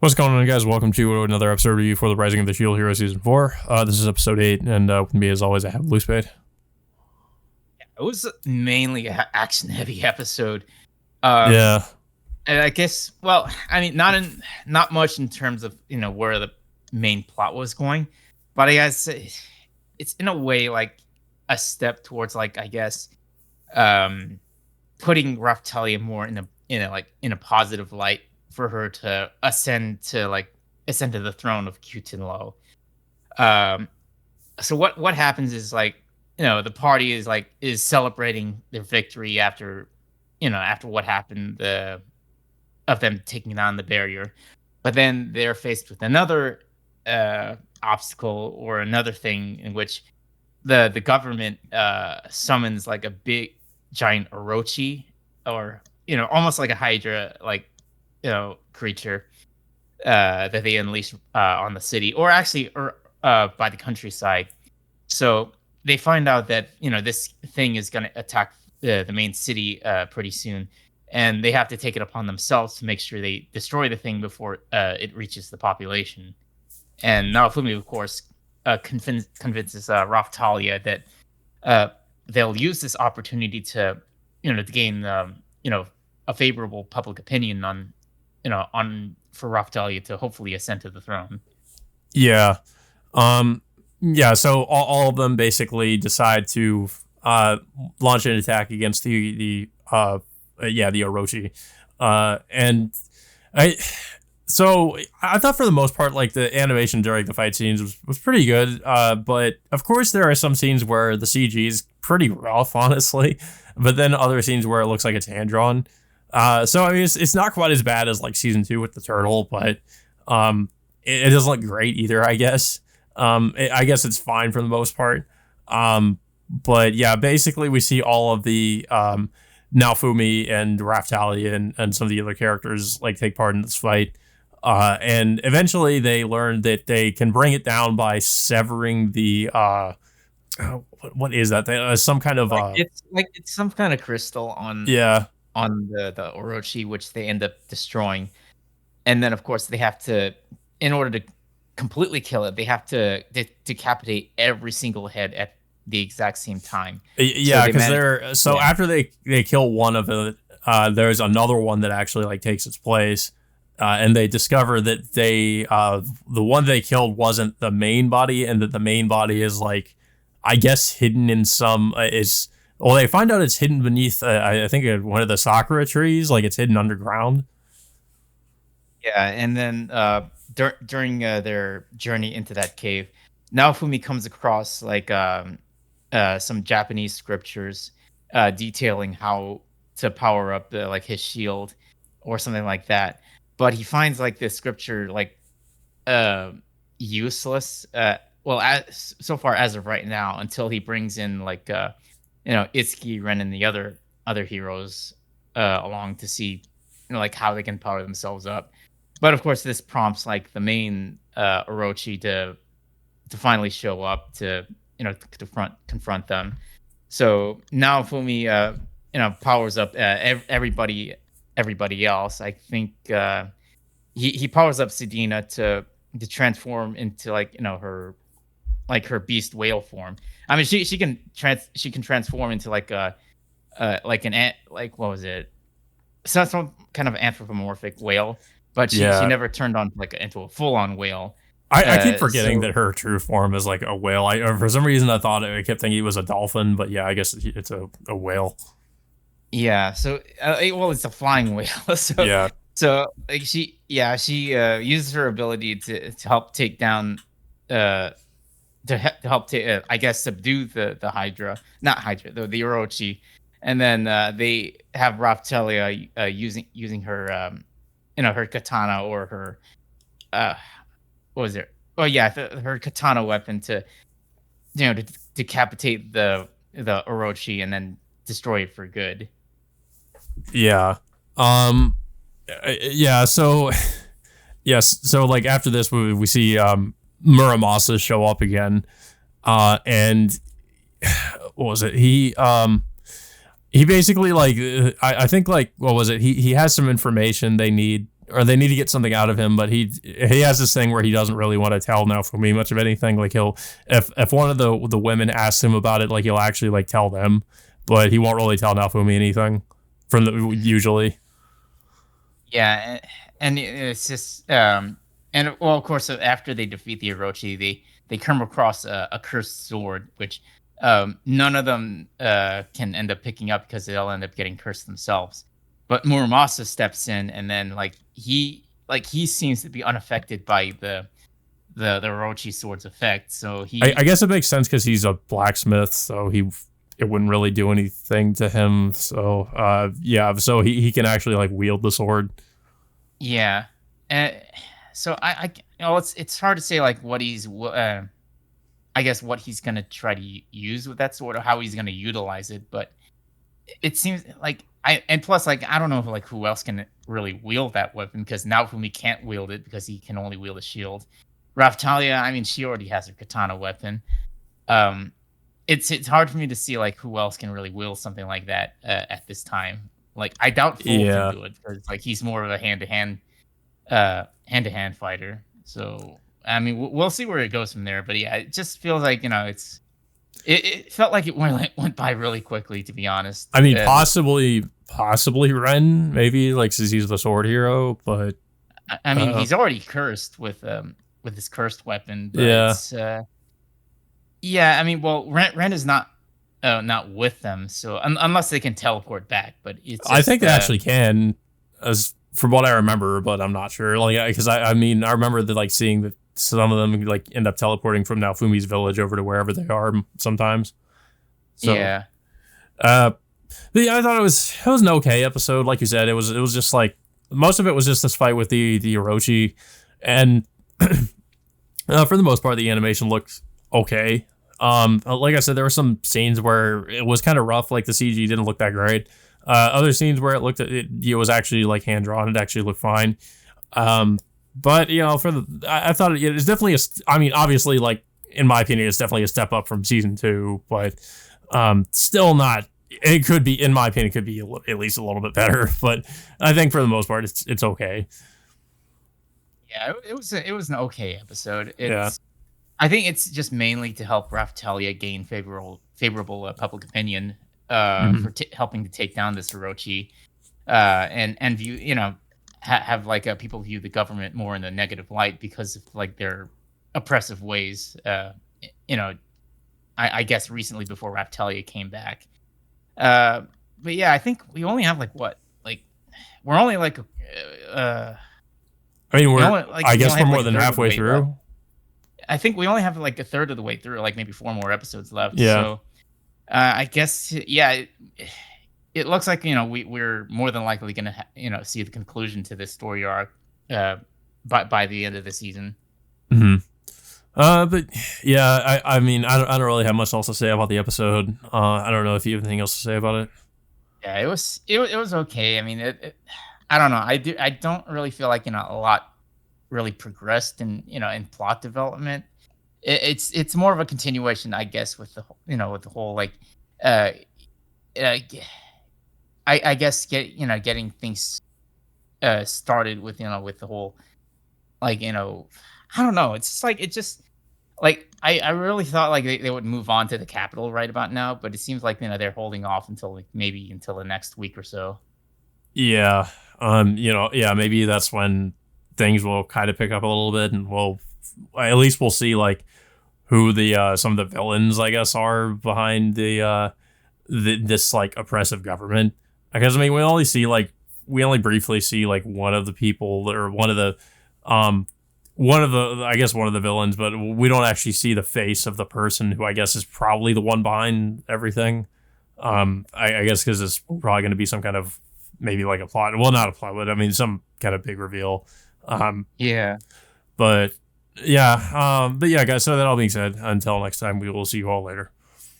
What's going on, guys? Welcome to another episode review for the Rising of the Shield Hero Season 4. This is episode 8, and with me, as always, I have Blue Spade. It was mainly an action-heavy episode. Um, Yeah. and I guess, well, I mean, not much in terms of where the main plot was going, but I guess it's in a way like a step towards um, putting Raftalia more in a positive light for her to ascend to the throne of Kutinlo. Um, so what happens is the party is celebrating their victory after what happened of them taking down the barrier, but then they're faced with another obstacle or another thing in which the government summons like a big giant orochi, or almost like a hydra, creature that they unleash on the city, or actually or by the countryside. So they find out that this thing is going to attack the main city pretty soon, and they have to take it upon themselves to make sure they destroy the thing before it reaches the population. And Naofumi, of course, convinces Raftalia that they'll use this opportunity to to gain a favorable public opinion on for Raftalia to hopefully ascend to the throne. Yeah. Yeah, so all of them basically decide to launch an attack against the Orochi. And I So I thought for the most part, like, the animation during the fight scenes was pretty good. But of course there are some scenes where the CG is pretty rough, honestly. But then other scenes where it looks like it's hand drawn. So I mean, it's not quite as bad as like season 2 with the turtle, but it doesn't look great either, I guess. I guess it's fine for the most part. But yeah, basically we see all of the Naofumi and Raftalia and some of the other characters like take part in this fight. And eventually they learn that they can bring it down by severing the what is that? Some kind of It's some kind of crystal yeah. on the Orochi, which they end up destroying. And then, of course, they have to, in order to completely kill it, they have to decapitate every single head at the exact same time. So Yeah, they because manage, they're so yeah, after they kill one of it, there's another one that actually like takes its place, and they discover that the one they killed wasn't the main body, and that the main body is like, I guess, hidden in some is well, they find out it's hidden beneath I think one of the sakura trees, like it's hidden underground. yeah. And then during their journey into that cave, Naofumi comes across some Japanese scriptures detailing how to power up his shield or something like that. But he finds like this scripture uh, useless. Well, so far as of right now, until he brings in Itsuki, Ren, and the other heroes along to see like how they can power themselves up. But of course, this prompts like the main Orochi to finally show up to confront them. So now Fumi powers up everybody else. I think he powers up Sedina to transform into her beast whale form. I mean, she can transform into like an ant, like, what was it? Some kind of anthropomorphic whale, but she Yeah, never turned on into a full on whale. I keep forgetting So that her true form is like a whale. For some reason I thought I kept thinking it was a dolphin, but yeah, I guess it's a whale. yeah, so well, it's a flying whale. so Yeah. so like she uses her ability to help take down uh to help I guess subdue the Hydra, not Hydra, the Orochi. And then they have Raftelia using her her katana, or her uh what was it? Oh yeah, her katana weapon to to decapitate the Orochi and then destroy it for good. Yeah. Um. Yeah. So. Yes. So like after this, we see Muramasa show up again. And what was it? He basically like I think like what was it? He has some information they need or they need to get something out of him, but he has this thing where he doesn't really want to tell Naofumi much of anything. Like he'll, if one of the women asks him about it, like he'll actually like tell them, but he won't really tell Naofumi anything from the usually. Yeah, and it's just and well, of course, after they defeat the Orochi, they come across a cursed sword, which none of them can end up picking up because they'll end up getting cursed themselves. But Muramasa steps in, and then he seems to be unaffected by the Orochi sword's effect. So I guess it makes sense because he's a blacksmith, so it wouldn't really do anything to him. So so he can actually like wield the sword. Yeah, so I it's hard to say like what he's I guess what he's gonna try to use with that sword or how he's gonna utilize it, but it seems like and plus like I don't know if like who else can really wield that weapon because Naofumi can't wield it because he can only wield a shield. Raphtalia, I mean, she already has her katana weapon. It's hard for me to see like who else can really wield something like that at this time. Like I doubt Fool can do it because like he's more of a hand to hand fighter. So I mean, we'll see where it goes from there. But yeah, it just feels like it felt like it went by really quickly, to be honest. I mean, possibly Ren, maybe like since he's the sword hero, but I mean, he's already cursed with his cursed weapon. But yeah. I mean, well, Ren is not with them, so unless they can teleport back. But I think they actually can, as from what I remember, but I'm not sure. Like, because I mean, I remember like seeing that some of them like end up teleporting from Naofumi's village over to wherever they are sometimes. So, yeah. But yeah, I thought it was an okay episode. Like you said, it was just like most of it was just this fight with the Orochi, and for the most part, the animation looked okay. Like I said, there were some scenes where it was kind of rough, like the CG didn't look that great. Other scenes where it was actually like hand drawn, it actually looked fine. But I thought it was definitely I mean, obviously, like in my opinion, it's definitely a step up from season 2, but still not. It could be, in my opinion, could be at least a little bit better. But I think for the most part, it's okay. Yeah, it was an okay episode. I think it's just mainly to help Raphtalia gain favorable public opinion for helping to take down this Orochi, and view have like people view the government more in a negative light because of like their oppressive ways. I guess recently before Raphtalia came back. But yeah, I think we only have we're only like I mean, I guess we're more than halfway through. Left. I think we only have like a third of the way through, like maybe 4 more episodes left. Yeah. So I guess it looks like we're more than likely gonna see the conclusion to this story arc by the end of the season. Mm-hmm. But yeah, I mean, I don't really have much else to say about the episode. I don't know if you have anything else to say about it. Yeah, it was okay. I mean, I don't know. I don't really feel like a lot really progressed in plot development. It's more of a continuation, I guess, with the whole like I guess getting things started with with the whole like I don't know. It's just like I really thought like they would move on to the capital right about now, but it seems like they're holding off until maybe until the next week or so. Yeah. Maybe that's when things will kind of pick up a little bit, and we'll see like who the some of the villains, I guess, are behind this like oppressive government. Because I mean, we only briefly see like one of the people, or one of the villains, but we don't actually see the face of the person who I guess is probably the one behind everything. I guess because it's probably going to be some kind of maybe like a plot. Well, not a plot, but I mean some kind of big reveal. Yeah. But yeah, guys. So that all being said, until next time, we will see you all later.